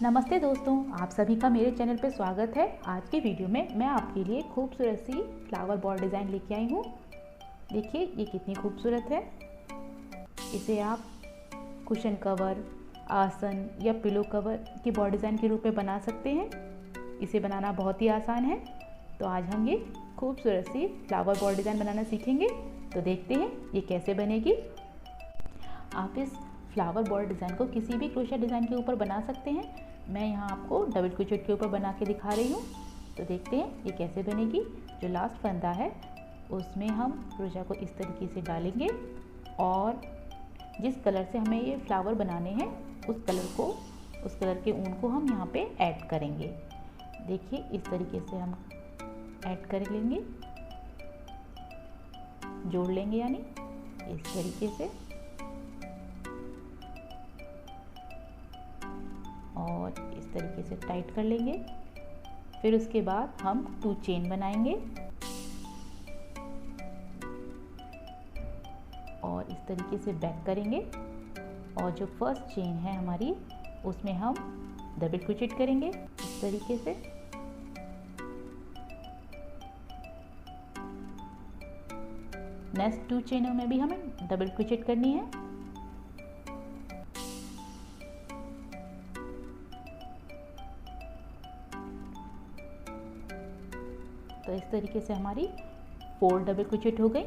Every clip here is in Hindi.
नमस्ते दोस्तों, आप सभी का मेरे चैनल पर स्वागत है। आज की वीडियो में मैं आपके लिए खूबसूरत सी फ्लावर बॉल डिज़ाइन लेके आई हूँ। देखिए ये कितनी खूबसूरत है। इसे आप कुशन कवर, आसन या पिलो कवर की बॉल डिज़ाइन के रूप में बना सकते हैं। इसे बनाना बहुत ही आसान है। तो आज हम ये खूबसूरत सी फ्लावर बॉल डिज़ाइन बनाना सीखेंगे। तो देखते हैं ये कैसे बनेगी। आप इस फ्लावर बॉल डिज़ाइन को किसी भी क्रोशा डिज़ाइन के ऊपर बना सकते हैं। मैं यहाँ आपको डबल क्रोशेट के ऊपर बना के दिखा रही हूँ। तो देखते हैं ये कैसे बनेगी। जो लास्ट फंदा है उसमें हम क्रोशा को इस तरीके से डालेंगे और जिस कलर से हमें ये फ्लावर बनाने हैं उस कलर के ऊन को हम यहाँ पे ऐड करेंगे। देखिए इस तरीके से हम ऐड कर लेंगे, जोड़ लेंगे, यानी इस तरीके से। और इस तरीके से टाइट कर लेंगे। फिर उसके बाद हम 2 चेन बनाएंगे और इस तरीके से बैक करेंगे। और जो फर्स्ट चेन है हमारी उसमें हम डबल क्रोचेट करेंगे इस तरीके से। नेक्स्ट 2 चेनों में भी हमें डबल क्रोचेट करनी है। तो इस तरीके से हमारी 4 डबल क्रोचेट हो गई,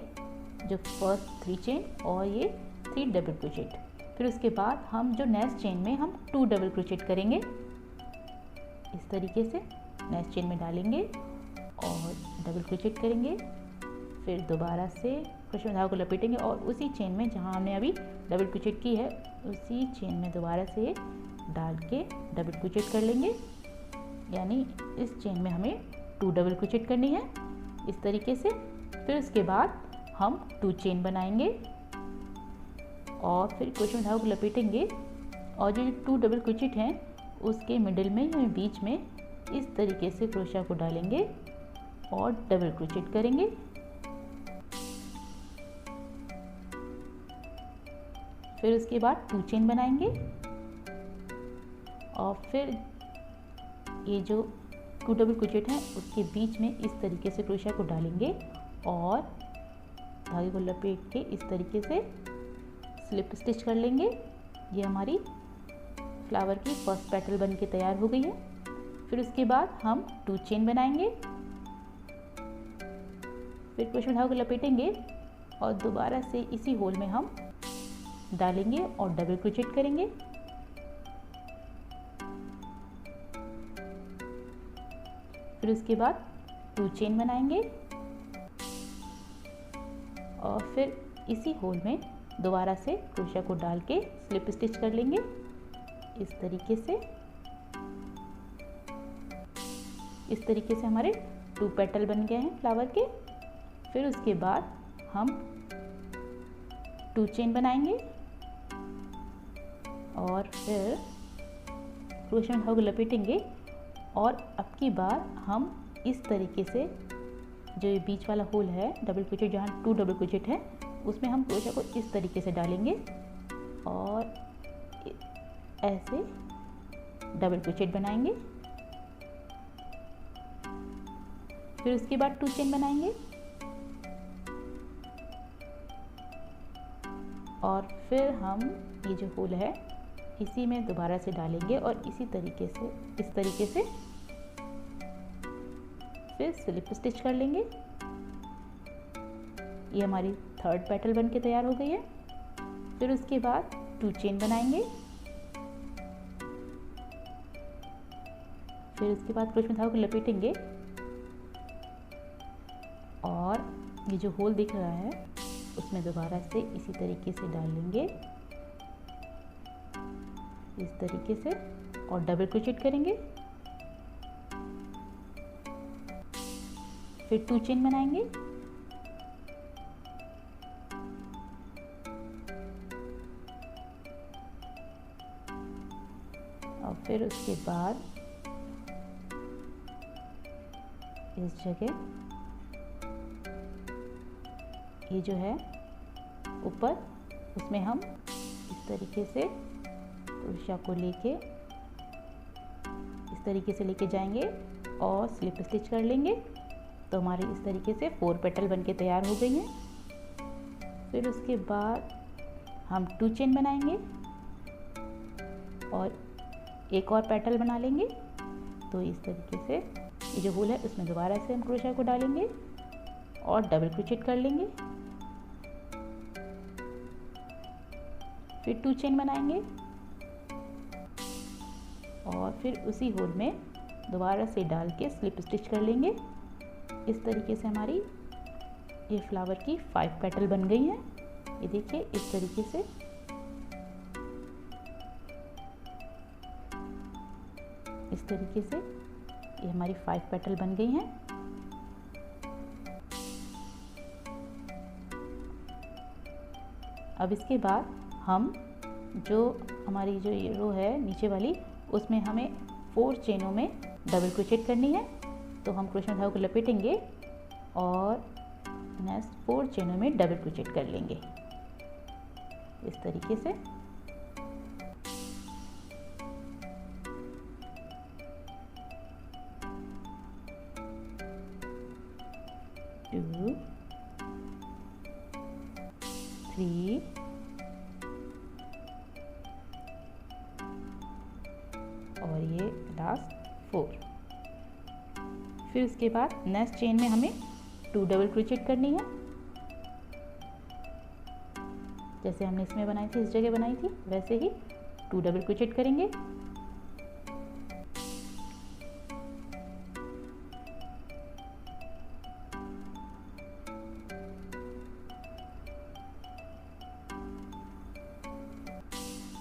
जो फर्स्ट 3 चेन और ये 3 डबल क्रोचेट। फिर उसके बाद हम जो नेक्स्ट चेन में हम 2 डबल क्रोचेट करेंगे इस तरीके से। नेक्स्ट चेन में डालेंगे और डबल क्रोचेट करेंगे। फिर दोबारा से क्रोशे धागे को लपेटेंगे और उसी चेन में जहाँ हमने अभी डबल क्रोचेट की है उसी चेन में दोबारा से डाल के डबल क्रोचेट कर लेंगे। यानी इस चेन में हमें 2 डबल क्रोचेट करनी है इस तरीके से। फिर उसके बाद हम 2 चेन बनाएंगे और फिर क्रोशे में धागे को लपेटेंगे और जो 2 डबल क्रोचेट हैं उसके मिडिल में या बीच में इस तरीके से क्रोशा को डालेंगे और डबल क्रोचेट करेंगे। फिर उसके बाद 2 चेन बनाएंगे और फिर ये जो 2 डबल क्रोचेट हैं उसके बीच में इस तरीके से क्रोशा को डालेंगे और धागे को लपेट के इस तरीके से स्लिप स्टिच कर लेंगे। ये हमारी फ्लावर की फर्स्ट पेटल बन के तैयार हो गई है। फिर उसके बाद हम 2 चेन बनाएंगे, फिर क्रोशे में धागे को लपेटेंगे और दोबारा से इसी होल में हम डालेंगे और डबल क्रोचेट करेंगे। फिर उसके बाद 2 चेन बनाएंगे और फिर इसी होल में दोबारा से क्रोशा को डाल के स्लिप स्टिच कर लेंगे इस तरीके से। इस तरीके से हमारे 2 पेटल बन गए हैं फ्लावर के। फिर उसके बाद हम 2 चेन बनाएंगे और फिर क्रोशे में धागे लपेटेंगे और अब की बार हम इस तरीके से जो ये बीच वाला होल है डबल क्रोचेट, जहाँ 2 डबल क्रोचेट है उसमें हम क्रोशा को इस तरीके से डालेंगे और ऐसे डबल क्रोचेट बनाएंगे। फिर उसके बाद 2 चेन बनाएंगे और फिर हम ये जो होल है इसी में दोबारा से डालेंगे और इसी तरीके से इस तरीके से फिर स्लिप स्टिच कर लेंगे। ये हमारी 3rd पेटल बन के तैयार हो गई है। फिर उसके बाद 2 चेन बनाएंगे, फिर उसके बाद क्रोशे में धागे को लपेटेंगे और ये जो होल दिख रहा है उसमें दोबारा से इसी तरीके से डाल लेंगे इस तरीके से और डबल क्रोचेट करेंगे। फिर 2 चेन बनाएंगे और फिर उसके बाद इस जगह ये जो है ऊपर उसमें हम इस तरीके से क्रोशा को लेके इस तरीके से लेके जाएंगे और स्लिप स्टिच कर लेंगे। तो हमारे इस तरीके से 4 पेटल बनके तैयार हो गई हैं। फिर उसके बाद हम 2 चेन बनाएंगे और एक और पेटल बना लेंगे। तो इस तरीके से ये जो होल है उसमें दोबारा से हम क्रोशा को डालेंगे और डबल क्रोचेट कर लेंगे। फिर 2 चेन बनाएंगे और फिर उसी होल में दोबारा से डाल के स्लिप स्टिच कर लेंगे। इस तरीके से हमारी ये फ्लावर की 5 पेटल बन गई हैं। ये देखिए इस तरीके से। इस तरीके से ये हमारी 5 पेटल बन गई हैं। अब इसके बाद हम जो हमारी जो ये रो है नीचे वाली, उसमें हमें 4 चेनों में डबल क्रोचेट करनी है। तो हम क्रोशेट धागे को लपेटेंगे और नेक्स्ट 4 चेनों में डबल क्रोचेट कर लेंगे इस तरीके से। टू, 3, और ये लास्ट 4। फिर उसके बाद नेक्स्ट चेन में हमें 2 डबल क्रोचेट करनी है। जैसे हमने इसमें बनाई थी, इस जगह बनाई थी, वैसे ही 2 डबल क्रोचेट करेंगे।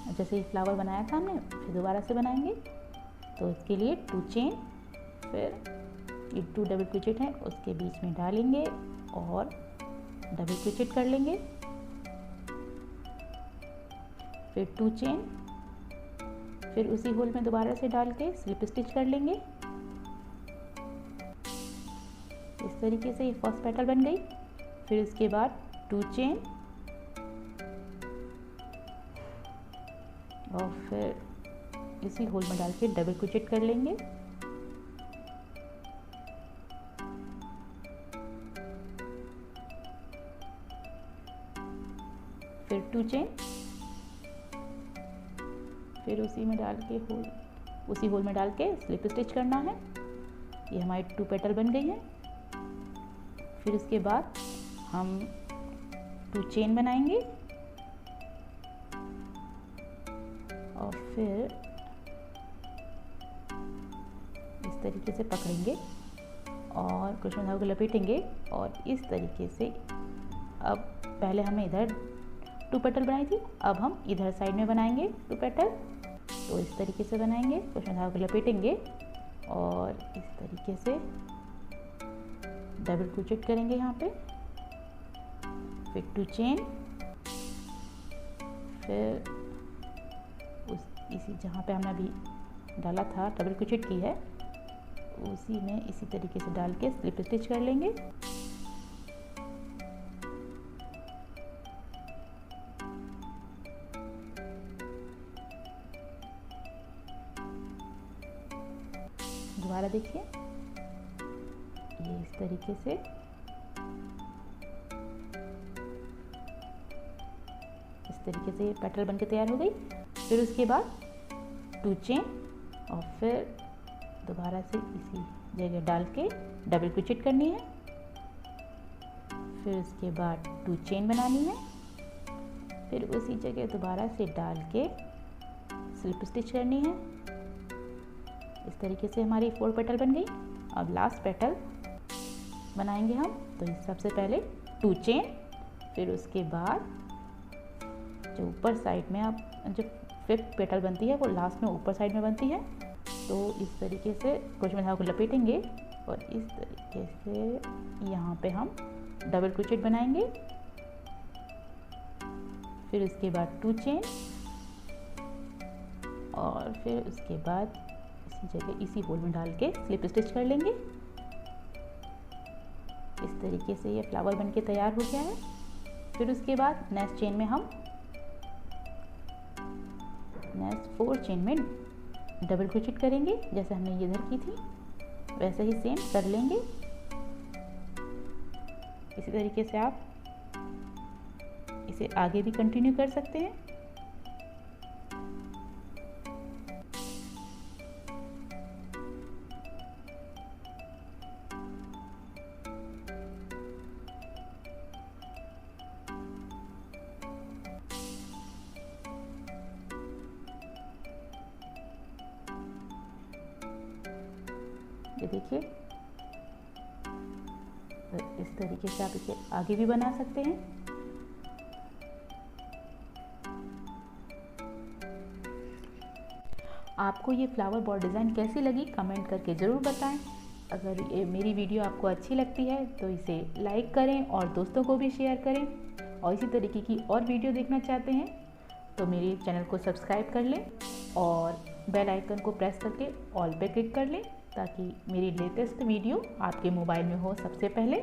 जैसे ही फ्लावर बनाया था हमने, फिर दोबारा से बनाएंगे। तो इसके लिए 2 चेन, फिर ये 2 डबल क्रोचेट हैं उसके बीच में डालेंगे और डबल क्रोचेट कर लेंगे। फिर 2 चेन, फिर उसी होल में दोबारा से डाल के स्लिप स्टिच कर लेंगे। इस तरीके से ये फर्स्ट पेटल बन गई। फिर इसके बाद 2 चेन और फिर इसी होल में डाल के डबल क्रोचेट कर लेंगे। फिर 2 चेन, फिर उसी में डाल के उसी होल में डाल के स्लिप स्टिच करना है। ये हमारी 2 पेटल बन गई हैं। फिर उसके बाद हम 2 चेन बनाएंगे और फिर इस तरीके से पकड़ेंगे और क्रोशेट धागे को लपेटेंगे और इस तरीके से। अब पहले हमें इधर 2 पेटल बनाई थी, अब हम इधर साइड में बनाएंगे 2 पेटल। तो इस तरीके से बनाएंगे, क्रोशेट धागे को लपेटेंगे और इस तरीके से डबल क्रोचेट करेंगे यहाँ पे। फिर 2 चेन, फिर इसी जहाँ पे हमने अभी डाला था डबल क्रोचेट की है, उसी में इसी तरीके से डाल के स्लिप स्टिच कर लेंगे। दोबारा देखिए, ये इस तरीके से पेटल बनके तैयार हो गई। फिर उसके बाद 2 चेन और फिर दोबारा से इसी जगह डाल के डबल क्रोचेट करनी है। फिर उसके बाद 2 चेन बनानी है, फिर उसी जगह दोबारा से डाल के स्लिप स्टिच करनी है। इस तरीके से हमारी 4 पेटल बन गई। अब लास्ट पेटल बनाएंगे हम। तो सबसे पहले 2 चेन, फिर उसके बाद जो ऊपर साइड में आप जो 5th पेटल बनती है वो लास्ट में ऊपर साइड में बनती है। तो इस तरीके से क्रोशेट में धागे को लपेटेंगे और इस तरीके से यहाँ पे हम डबल क्रोचेट बनाएंगे। फिर उसके बाद 2 चेन और फिर उसके बाद इसी जगह इसी होल में डाल के स्लिप स्टिच कर लेंगे। इस तरीके से ये फ्लावर बनके तैयार हो गया है। फिर उसके बाद नेक्स्ट चेन में हम नेक्स्ट 4 चेन में डबल क्रोचेट करेंगे जैसे हमने ये इधर की थी, वैसे ही सेम कर लेंगे। इसी तरीके से आप इसे आगे भी कंटिन्यू कर सकते हैं। ये देखिए, इस तरीके से आप इसे आगे भी बना सकते हैं। आपको ये फ्लावर बॉल डिज़ाइन कैसी लगी कमेंट करके ज़रूर बताएं। अगर ये मेरी वीडियो आपको अच्छी लगती है तो इसे लाइक करें और दोस्तों को भी शेयर करें। और इसी तरीके की और वीडियो देखना चाहते हैं तो मेरे चैनल को सब्सक्राइब कर लें और बेल आइकन को प्रेस करके ऑल पे क्लिक कर लें ताकि मेरी लेटेस्ट वीडियो आपके मोबाइल में हो सबसे पहले।